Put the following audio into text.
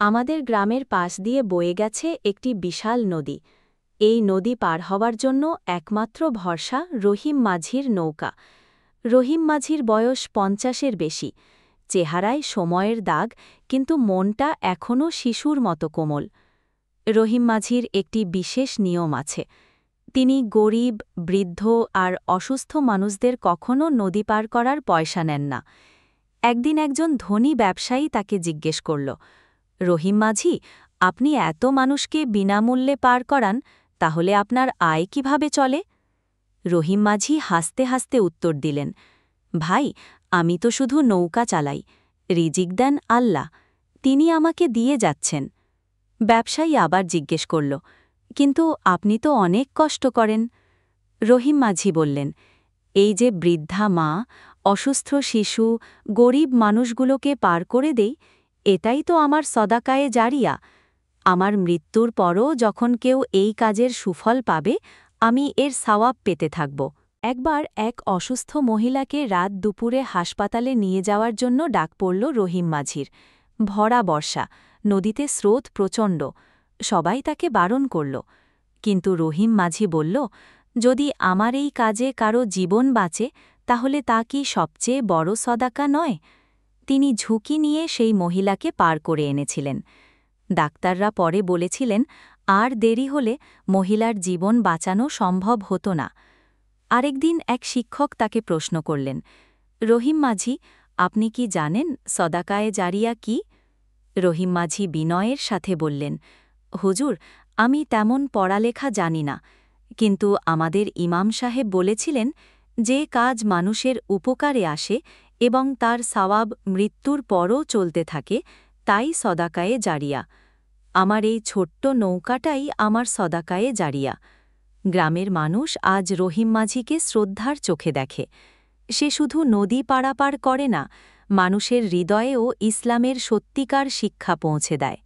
আমাদের গ্রামের পাশ দিয়ে বয়ে গেছে একটি বিশাল নদী। এই নদী পার হওয়ার জন্য একমাত্র ভরসা রহিম মাঝির নৌকা। রহিম মাঝির বয়স ৫০-এর বেশি, চেহারায় সময়ের দাগ, কিন্তু মনটা এখনও শিশুর মতো কোমল। রহিম মাঝির একটি বিশেষ নিয়ম আছে। তিনি গরিব, বৃদ্ধ আর অসুস্থ মানুষদের কখনও নদী পার করার পয়সা নেন না। একদিন একজন ধনী ব্যবসায়ী তাকে জিজ্ঞেস করল, রহিম মাঝি, আপনি এত মানুষকে বিনামূল্যে পার করান, তাহলে আপনার আয় কিভাবে চলে? রহিম মাঝি হাসতে হাসতে উত্তর দিলেন, ভাই, আমি তো শুধু নৌকা চালাই, রিজিক দেন আল্লাহ, তিনি আমাকে দিয়ে যাচ্ছেন। ব্যবসায়ী আবার জিজ্ঞেস করল, কিন্তু আপনি তো অনেক কষ্ট করেন। রহিম মাঝি বললেন, এই যে বৃদ্ধা মা, অসুস্থ শিশু, গরিব মানুষগুলোকে পার করে দেই, এটাই তো আমার সদাকায়ে জারিয়া। আমার মৃত্যুর পরও যখন কেউ এই কাজের সুফল পাবে, আমি এর সওয়াব পেতে থাকব। একবার এক অসুস্থ মহিলাকে রাত দুপুরে হাসপাতালে নিয়ে যাওয়ার জন্য ডাক পড়ল রহিম মাঝির। ভরা বর্ষা, নদীতে স্রোত প্রচণ্ড, সবাই তাকে বারণ করল। কিন্তু রহিম মাঝি বলল, যদি আমার এই কাজে কারো জীবন বাঁচে, তাহলে তা কি সবচেয়ে বড় সদাকা নয়? তিনি ঝুঁকি নিয়ে সেই মহিলাকে পার করে এনেছিলেন। ডাক্তাররা পরে বলেছিলেন, আর দেরি হলে মহিলার জীবন বাঁচানো সম্ভব হতো না। আরেকদিন এক শিক্ষক তাকে প্রশ্ন করলেন, রহিম মাঝি, আপনি কি জানেন সদাকায়ে জারিয়া কি? রহিম মাঝি বিনয়ের সাথে বললেন, হুজুর, আমি তেমন পড়ালেখা জানি না, কিন্তু আমাদের ইমাম সাহেব বলেছিলেন, যে কাজ মানুষের উপকারে আসে এবং তার সওয়াব মৃত্যুর পরও চলতে থাকে, তাই সদাকায়ে জারিয়া। আমার এই ছোট্ট নৌকাটাই আমার সদাকায়ে জারিয়া। গ্রামের মানুষ আজ রহিম মাঝিকে শ্রদ্ধার চোখে দেখে। সে শুধু নদী পারাপার করে না, মানুষের হৃদয়েও ইসলামের সত্যিকার শিক্ষা পৌঁছে দেয়।